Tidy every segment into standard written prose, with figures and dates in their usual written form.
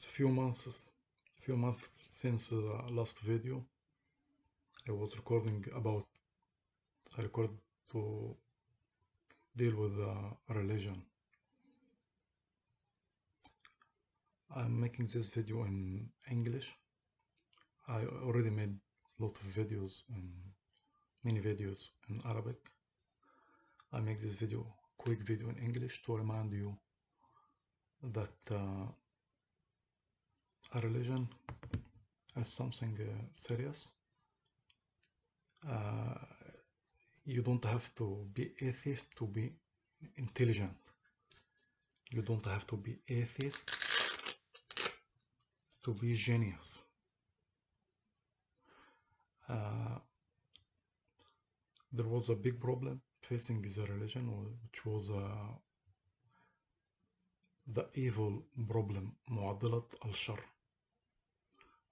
It's few months since the last video. I was recording about I recorded to deal with religion. I'm making this video in English. I already made a lot of videos and many videos in Arabic. I make this video, quick video in English to remind you that a religion is something serious. You don't have to be atheist to be intelligent. You don't have to be atheist to be genius. There was a big problem facing the religion, which was the evil problem, معضلة الشر.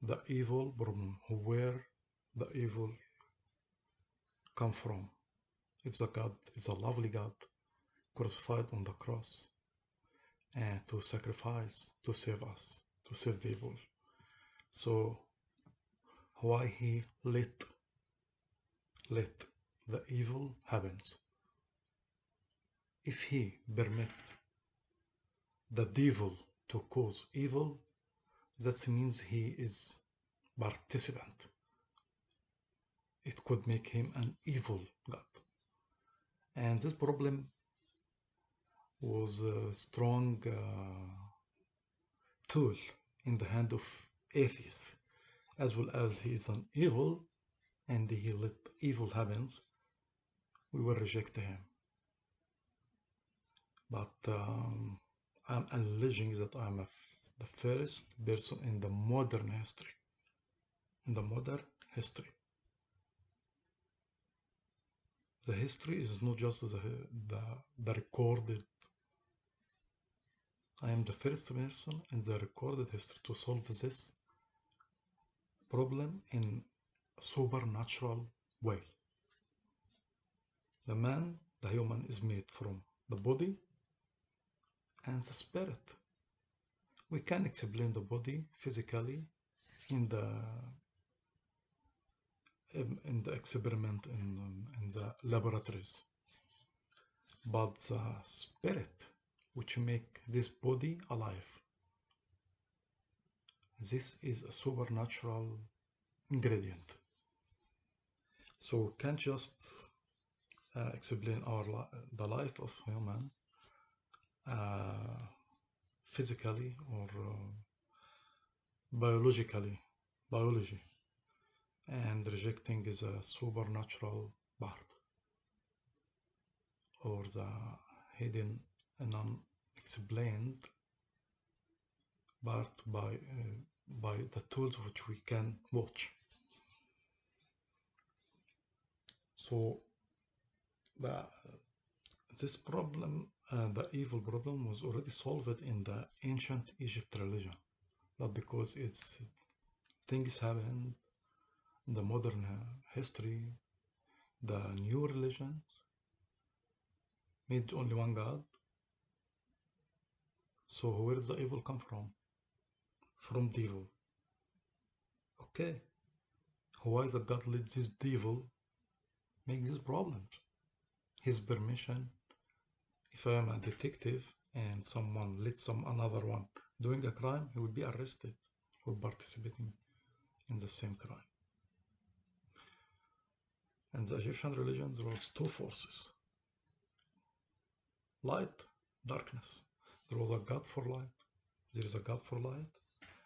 The evil problem, where the evil come from. If the God is a lovely God, crucified on the cross, and to sacrifice, to save us, to save the evil. So why he let the evil happens? If he permit the devil to cause evil, that means he is participant. It could make him an evil God. And this problem was a strong tool in the hand of atheists, as well as he is an evil and he let evil happens, we will reject him. But I'm alleging that I'm the first person in the modern history. In the modern history. The history is not just the recorded. I am the first person in the recorded history to solve this problem in a supernatural way. The man, the human, is made from the body and the spirit. We can explain the body physically in the experiment in the laboratories, but the spirit which make this body alive, this is a supernatural ingredient. So we can't just explain the life of human physically or biology, and rejecting is a supernatural part, or the hidden and unexplained part by the tools which we can watch. So this problem, the evil problem, was already solved in the ancient Egypt religion, but because things happened in the modern history, the new religions made only one God. So where does the evil come from? From devil. Okay, why the God let this devil make these problems? His permission. If I am a detective and someone lets another one doing a crime, he will be arrested for participating in the same crime. In the Egyptian religion, there was two forces: light, darkness. There was a God for light. There is a God for light,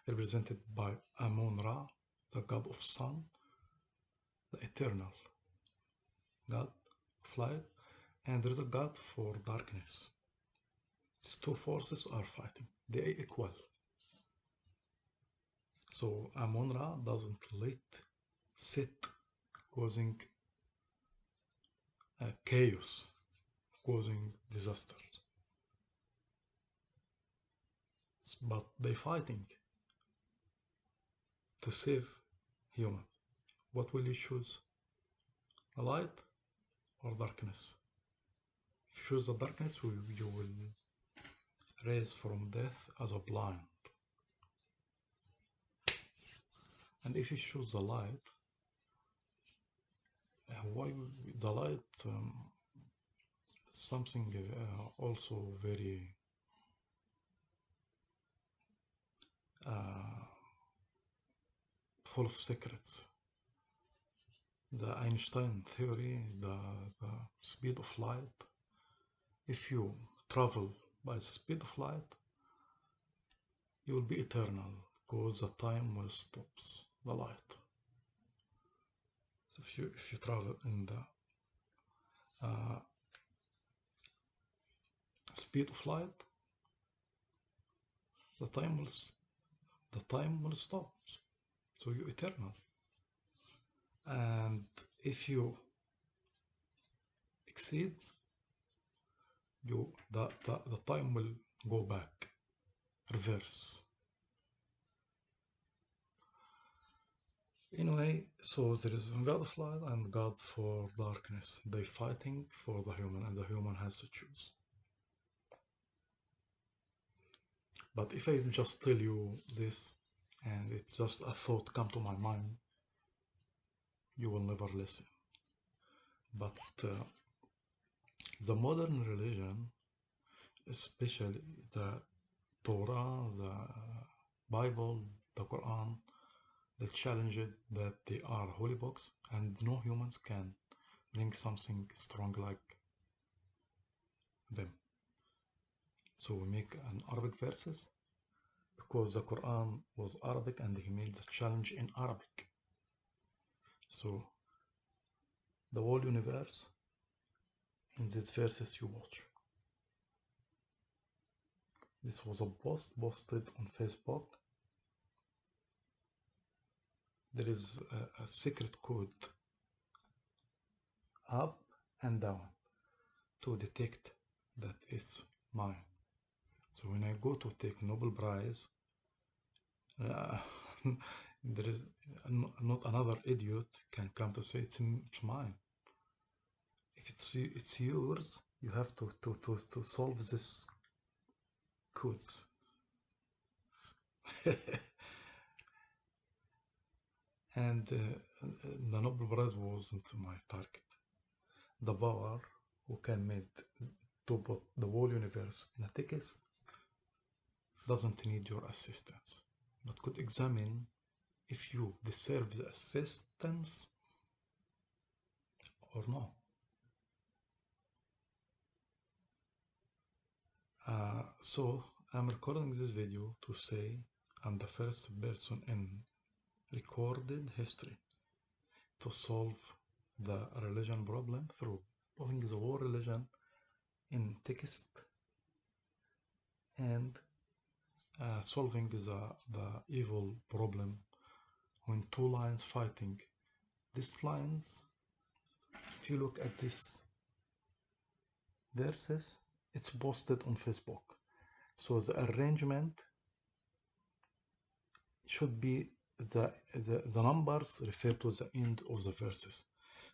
represented by Amun-Ra, the God of sun, the eternal God of light, and there is a God for darkness. These two forces are fighting. They are equal. So Amun-Ra doesn't let Set causing chaos, causing disaster. But they fighting to save human. What will you choose? A light or darkness? If you choose the darkness, you will rise from death as a blind. And if you choose the light, why the light something also very full of secrets. The Einstein theory, the speed of light, if you travel by the speed of light, you will be eternal because the time will stop the light. So if you travel in the speed of light, the time will stop. So you're eternal. And if you exceed, the time will go back, reverse. Anyway, so there is God of light and God for darkness. They fighting for the human, and the human has to choose. But if I just tell you this, and it's just a thought come to my mind, you will never listen. But the modern religion, especially the Torah, the Bible, the Quran, they challenge it that they are holy books and no humans can bring something strong like them. So we make an Arabic verses because the Quran was Arabic and he made the challenge in Arabic. So the whole universe in these verses you watch. This was a post posted on Facebook. There is a secret code up and down to detect that it's mine. So when I go to take Nobel Prize, there is not another idiot can come to say it's mine. If it's yours, you have to solve this codes. And the Nobel Prize wasn't my target. The power who can make to put the whole universe in a text doesn't need your assistance, but could examine if you deserve the assistance or no. So I'm recording this video to say I'm the first person in recorded history to solve the religion problem through putting the whole religion in text and solving the evil problem when two lines fighting. These lines, if you look at this verses, it's posted on Facebook. So the arrangement should be the numbers refer to the end of the verses.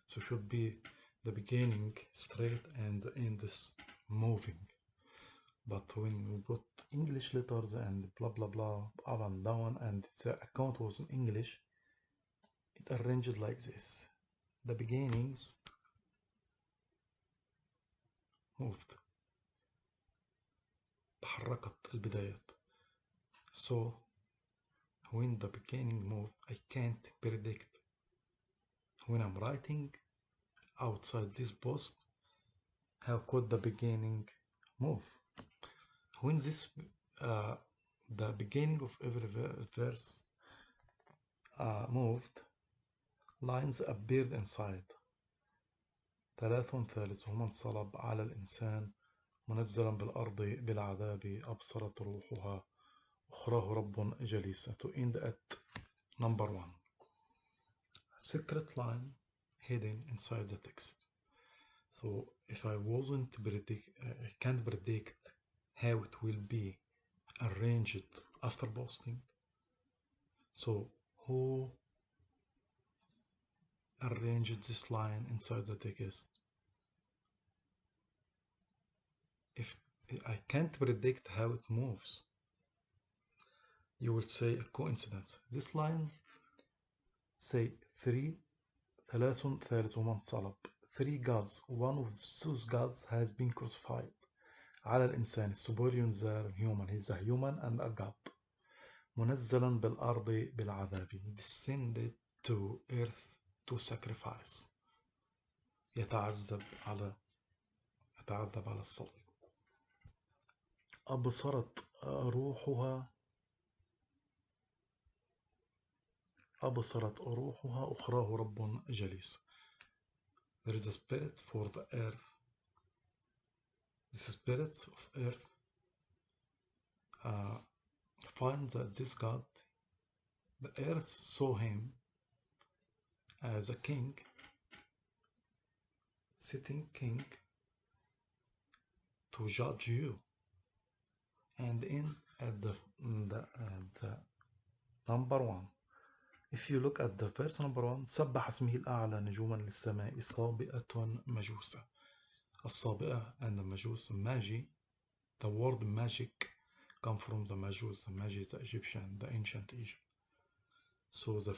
So should be the beginning straight and the end is moving. But when we put English letters and blah blah blah up and down and the account was in English, it arranged like this. The beginnings moved. تحركت البدايات. So when the beginning moved, I can't predict. When I'm writing outside this post, how could the beginning move? When this the beginning of every verse moved, lines appeared inside. ثلاث ثالثهما انصلب على الإنسان منزلا بالأرض بالعذاب أبصرت روحها أخراه رب جليسة. To end at number 1. Secret line hidden inside the text. So if I wasn't I can't predict how it will be arranged after posting. So who arranged this line inside the text? If I can't predict how it moves, you will say a coincidence. This line say ثلاث ثالث من صلب. 3 gods. One of those gods has been crucified. على الإنسان. Superior than human. He's a human and a god. منزلا بالأرض بالعذاب. He descended to earth to sacrifice. يتعذب على الصليب. أبصرت روحها أخراه رب جليس. There is a spirit for the earth. The spirits of earth find that this God, the earth saw him as a king, sitting king to judge you. And at the number 1, if you look at the verse number 1, سبح اسمه الأعلى نجوما للسماء صابئة مجوسة. الصابئة and the majus, magi, the word magic come from the majus. The magi is the Egyptian, the ancient Egypt. So the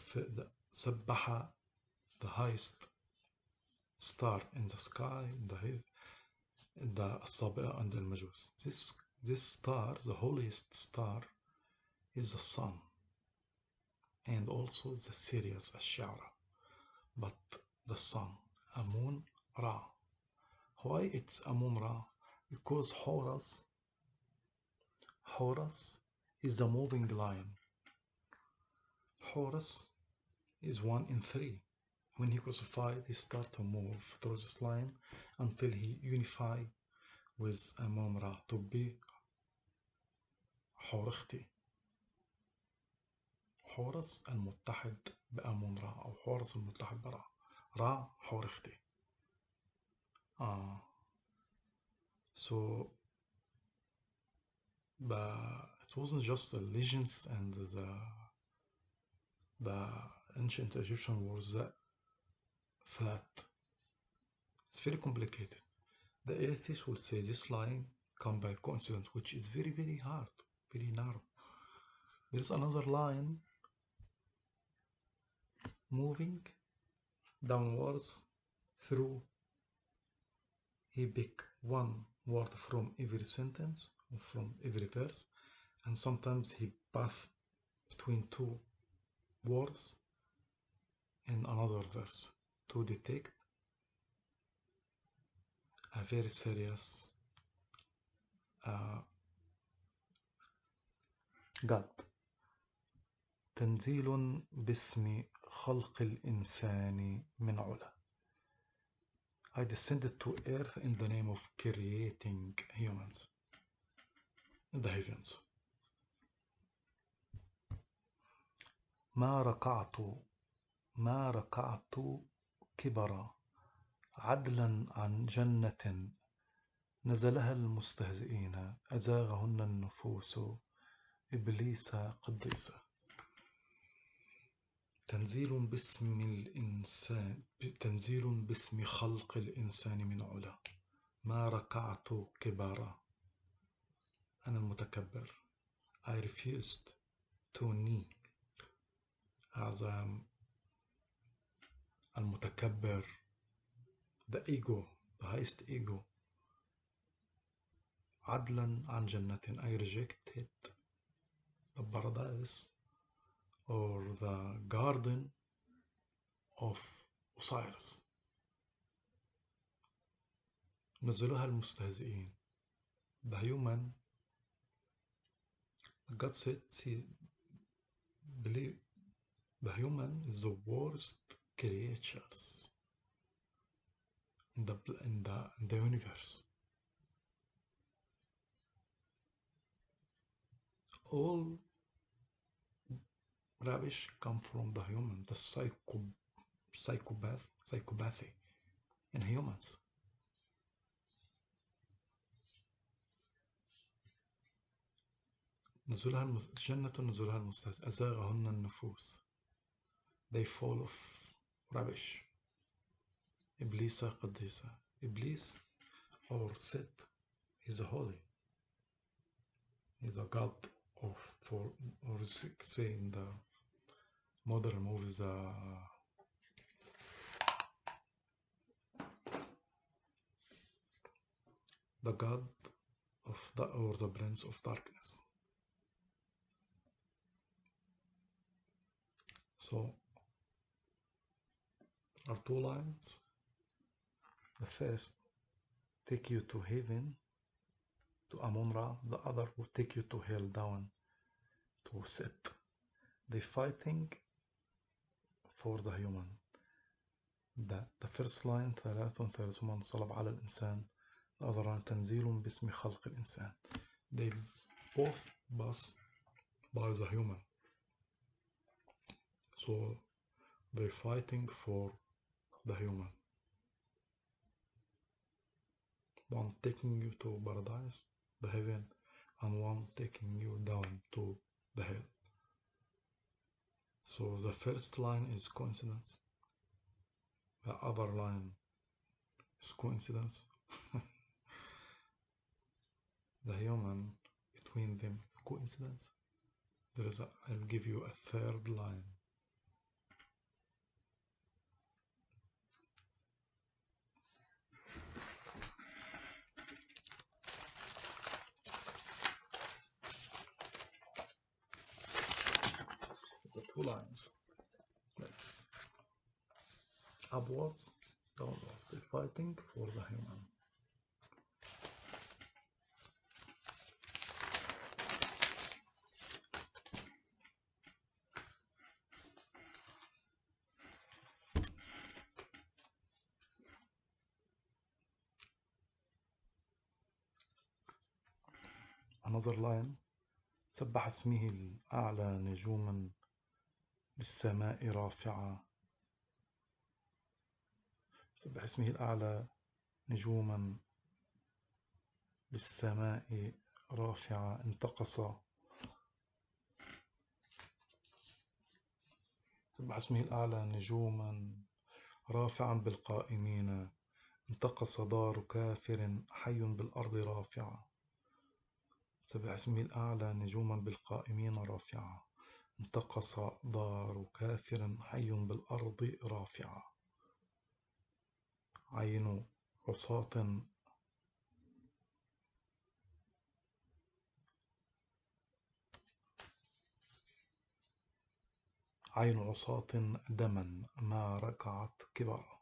سبح, the highest star in the sky, the الصابئة and the majus. This star, the holiest star, is the sun, and also the Sirius Ash-Shara. But the sun, Amun Ra. Why it's Amun Ra? Because Horus is the moving lion. Horus is 1 in 3. When he crucified, he started to move through this line until he unified with Amun Ra to be حورختي. حورس المتحد بأمون را، أو حورس المتحد برا. را حورختي. So it wasn't just the legends and the ancient Egyptian wars that flat. It's very complicated. The atheists will say this line come by coincidence, which is very, very hard, very narrow. There's another line moving downwards through. He pick one word from every sentence, or from every verse, and sometimes he pass between 2 words in another verse to detect a very serious God. تنزيل باسم خلق الإنسان من علا. I descended to earth in the name of creating humans in the heavens. ما ركعت كبرا عدلا عن جنة نزلها المستهزئين أزاغهن النفوس إبليس قديسة. تنزيل باسم خلق الإنسان من علا. ما ركعت كبارا. أنا المتكبر. I refused to kneel as I am المتكبر, the ego, the highest ego. عدلا عن جنة. I rejected the paradise or the garden of Osiris. نزلها المستهزئين. The human, God said, believe the human is the worst creatures in the universe. All rubbish come from the human, the psychopathy in humans. جنة نزلها المستهزئ أزاغهن النفوس. They fall of rubbish. إبليس قديسة. Iblis, or Set, is holy. He's a god of, or say in the mother removes the god of or the prince of darkness. So there are two lines. The first take you to heaven, to Amun-Ra. The other will take you to hell, down to Set. They fighting for the human. The first line ثلاث من صلب على الإنسان. The other line تنزيل باسم خلق الإنسان. They both pass by the human. So they're fighting for the human. One taking you to paradise, the heaven, and one taking you down to the hell. So the first line is coincidence. The other line is coincidence. The human between them, coincidence. I'll give you a third line. The two lines. Upwards, downwards. They're fighting for the human. Another line. سبح اسمه الأعلى نجوما بالسماء رافعة. سبح اسمه الأعلى نجوما بالسماء رافعة انتقص. سبح اسمه الأعلى نجوما رافعا بالقائمين انتقص دار كافر حي بالأرض رافعة. سبح اسمه الأعلى نجوما بالقائمين رافعة انتقص دار كافر حي بالأرض رافعة. عين عصاة عين عصاة دما ما ركعت كبرا.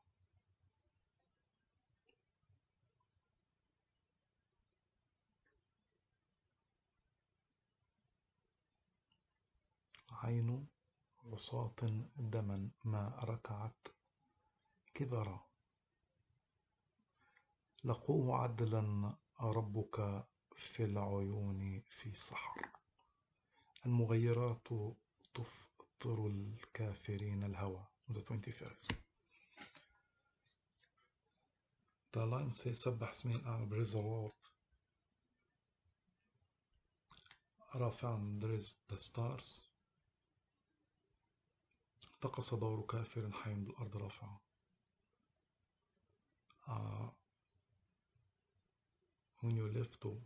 عين عصاة دما ما ركعت كبرا. لقوه عدلا ربك في العيون في سحر. المغيرات تفطر الكافرين الهوى. The 21st. The line says سبح اسمه الأعلى, praise the Lord. رافعا, there is the stars. انتقص دار كافر حي بالأرض رافعة. When you live to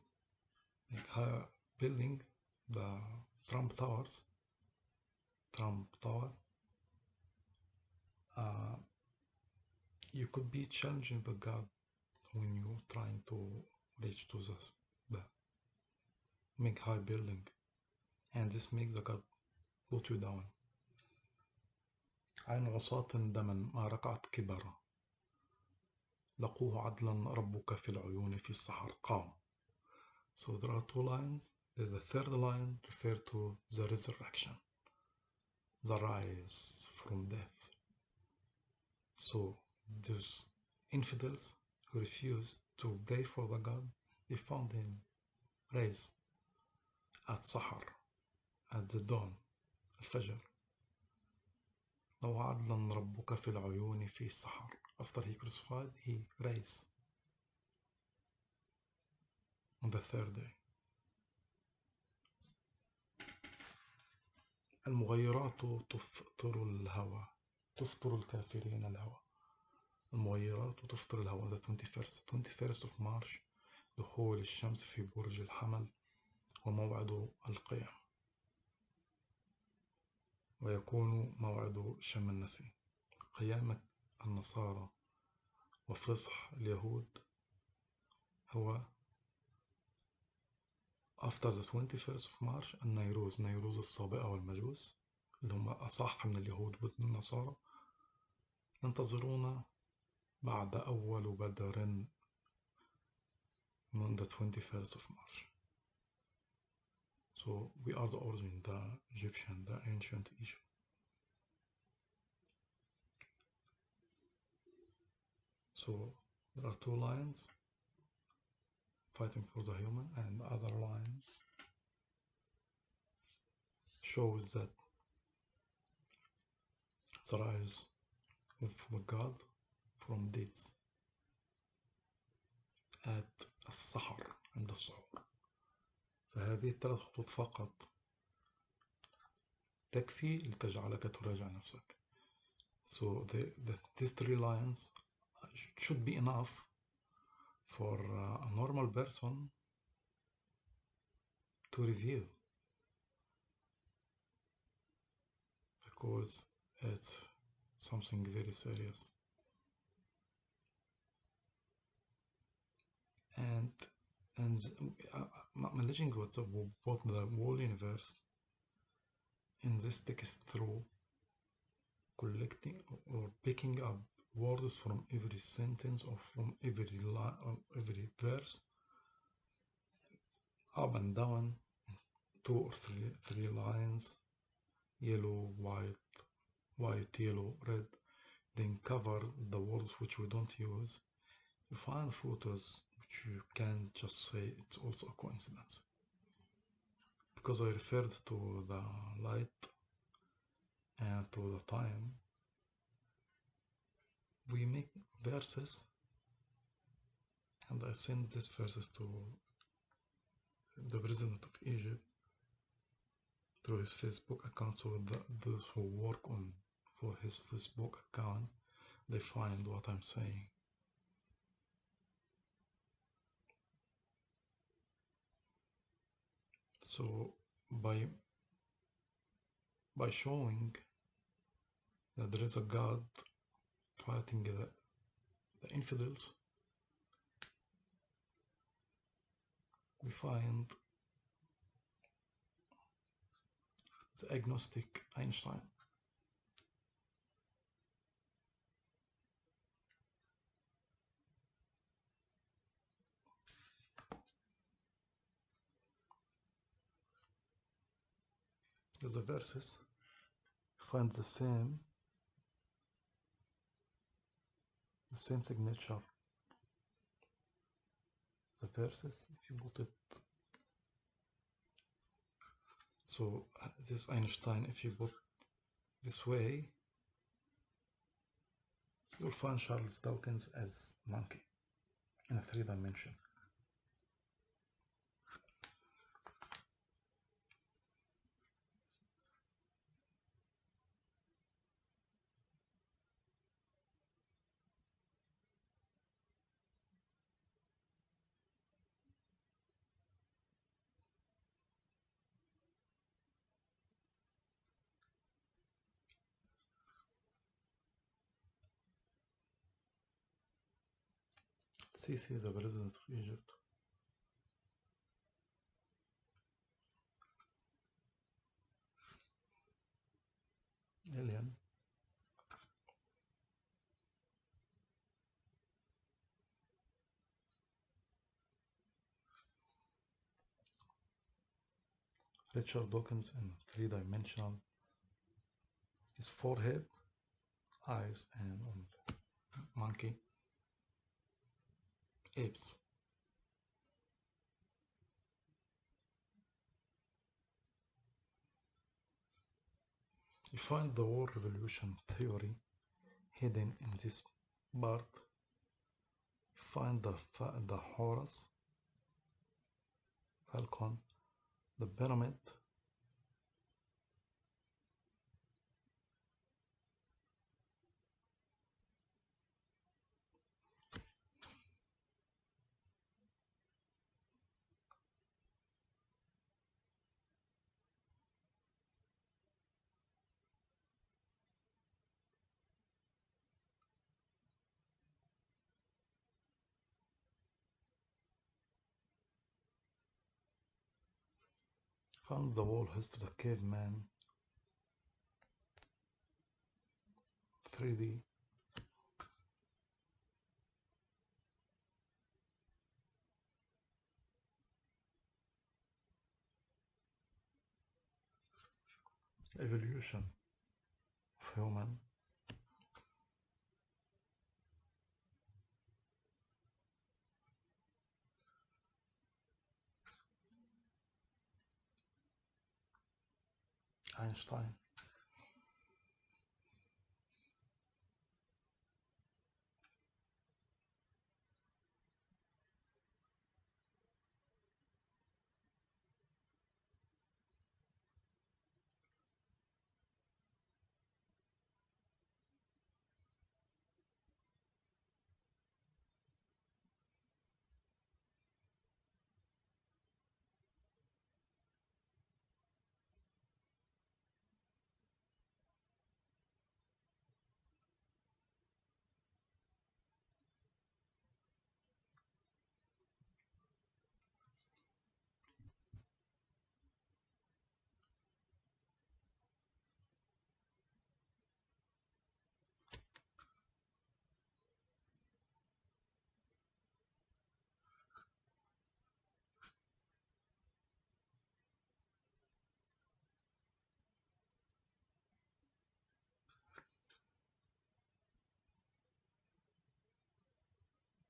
like higher building, the Trump Tower, you could be challenging the God when you're trying to reach to the make high building, and this makes the God put you down. عين عصاة دما ما ركعت كبرا. لقوه عدلا ربك في العيون في السحر قام. So there are two lines. The third line refers to the resurrection, the rise from death. So those infidels who refused to pray for the God, they found him raised at Sahar, at the dawn, al-Fajr. لو عدلا ربك في العيون في السحر. After he crucified, he raised on the third day. المغيرات تفطر الهوى. تفطر الكافرين الهوى. المغيرات تفطر الهوى. The 21st of March. دخول الشمس في برج الحمل وموعد القيام. ويكون موعد شم النسيم. قيامة النصارى وفصح اليهود هو after the 21st of March. النيروز، نيروز الصابئة والمجوس اللي هم أصح من اليهود والنصارى، ينتظرونا بعد أول بدر من the 21st of March. So we are the origin, the Egyptian, the ancient Egypt. So there are two lines fighting for the human, and the other line shows that the rise of God from deeds at السحر عند السحور. فهذه الثلاث خطوط فقط تكفي لتجعلك تراجع نفسك. So these three lines should be enough for a normal person to review, because it's something very serious. And managing both the whole universe in this text through collecting or picking up words from every sentence or from every line or every verse, up and down, 2 or 3 lines, yellow, white, yellow, red, then cover the words which we don't use. You find photos which you can't just say it's also a coincidence. Because I referred to the light and to the time, we make verses, and I send these verses to the president of Egypt through his Facebook account, so those who work on for his Facebook account, they find what I'm saying. So by showing that there is a God fighting the infidels, we find the agnostic Einstein. The verses find the same signature. The verses, if you put it, so this Einstein, if you put this way, you'll find Charles Dawkins as monkey in a 3-dimension. Sisi is the president of Egypt. Alien. Richard Dawkins in 3-dimensional. His forehead, eyes, and monkey. Apes. You find the war revolution theory hidden in this part. You find the Horus, Falcon, the pyramid, Found the wall history of the caveman 3D. Evolution of human. Einstein.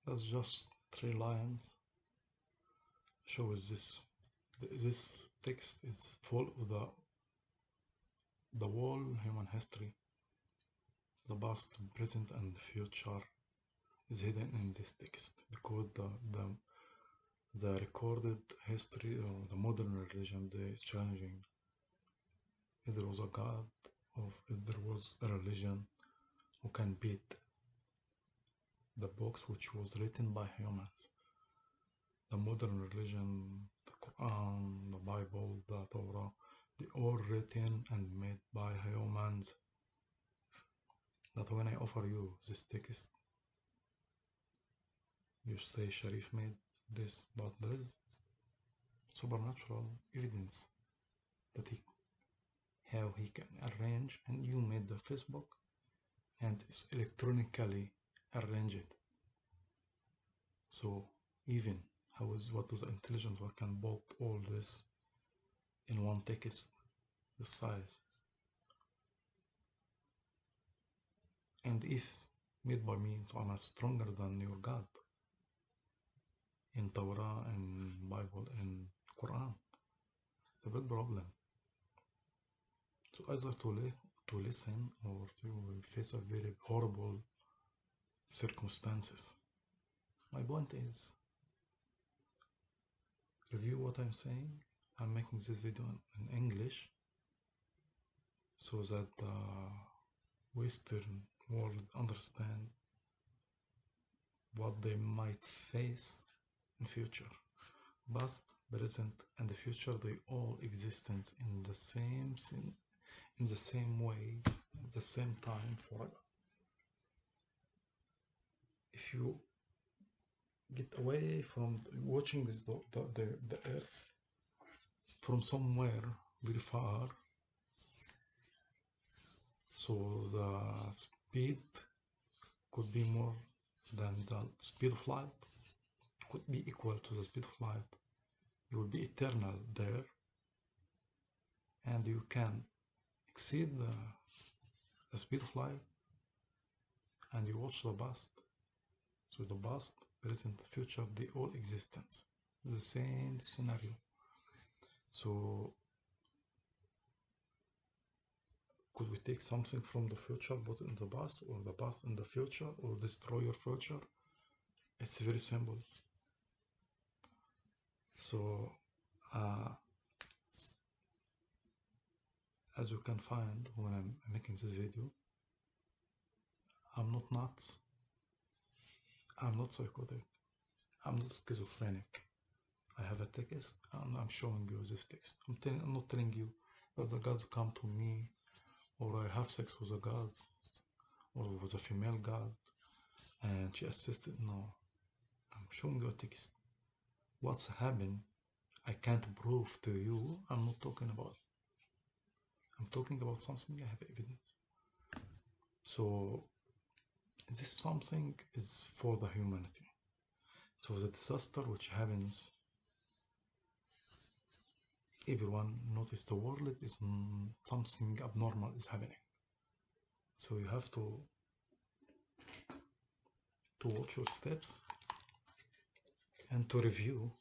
That's just 3 lines. Shows this. This text is full of the whole human history. The past, present, and future is hidden in this text because the recorded history of the modern religion is challenging. If there was a God, or if there was a religion who can beat the books which was written by humans, the modern religion, the Quran, the Bible, the Torah, they all written and made by humans. That when I offer you this text, you say Sharif made this, but there is supernatural evidence that how he can arrange, and you made the Facebook and it's electronically arranged. So even what is the intelligence what can put all this in one text this size? And if made by me, so I'm stronger than your God in Torah and Bible and Quran. It's a big problem. So either to listen or to face a very horrible circumstances. My point is, review what I'm saying. I'm making this video in English so that the Western world understand what they might face in future. Past, present, and the future, they all exist in the same way, at the same time forever. If you get away from watching the earth from somewhere very far, so the speed could be more than the speed of light, could be equal to the speed of light. You will be eternal there, and you can exceed the speed of light, and you watch the past. So the past, present, future, they all existence, the same scenario. So could we take something from the future, put it in the past, or the past in the future, or destroy your future? It's very simple. So as you can find when I'm making this video, I'm not nuts, I'm not psychotic, I'm not schizophrenic. I have a text and I'm showing you this text. I'm not telling you that the gods come to me, or I have sex with a god, or with a female god and she assisted. No, I'm showing you a text. What's happened I can't prove to you. I'm not talking about. I'm talking about something I have evidence. So this something is for the humanity. So the disaster which happens, everyone notice the world is something abnormal is happening. So you have to watch your steps and to review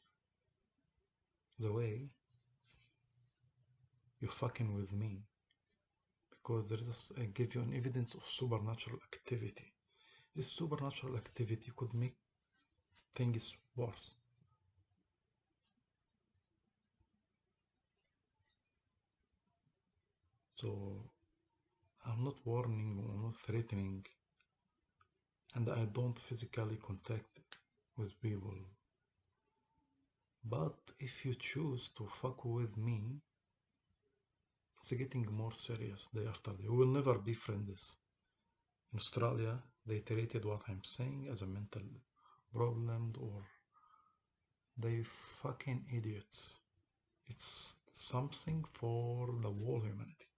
the way you're fucking with me, because there is I give you an evidence of supernatural activity. This supernatural activity could make things worse. So I'm not warning, I'm not threatening, and I don't physically contact with people. But if you choose to fuck with me, it's getting more serious day after day. We will never be friends. In Australia, they treated what I'm saying as a mental problem, or they fucking idiots. It's something for the whole humanity.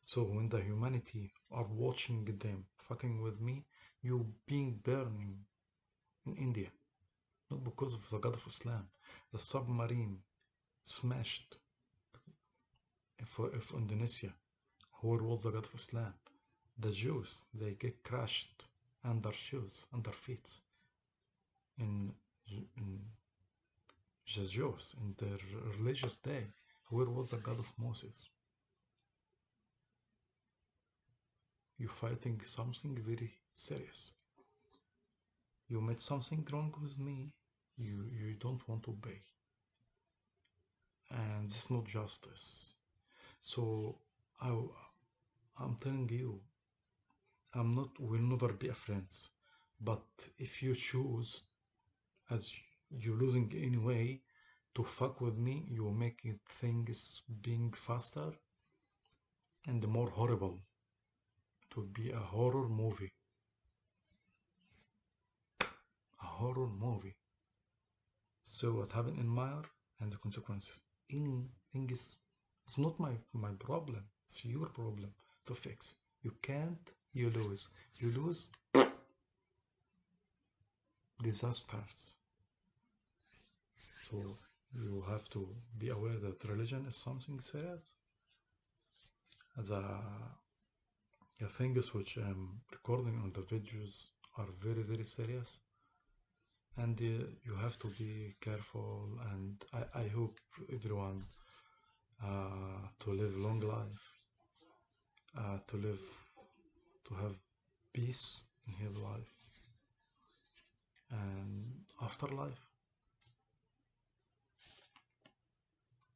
So when the humanity are watching them fucking with me, you being burning in India, not because of the God of Islam. The submarine smashed if Indonesia, where was the God of Islam? The Jews, they get crushed under shoes, under feet, in the Jews, in their religious day. Where was the God of Moses? You're fighting something very serious. You made something wrong with me, you don't want to pay. And this is not justice. So I'm telling you, we'll never be friends. But if you choose, as you're losing anyway, to fuck with me, you make things being faster and more horrible. It would be a horror movie. A horror movie. So what happened in Meyer and the consequences. Anything is, it's not my problem. It's your problem to fix. You can't, you lose. You lose, disasters. So you have to be aware that religion is something serious. The things which I'm recording on the videos are very, very serious. And you have to be careful, and I hope everyone to live long life, to have peace in his life and afterlife.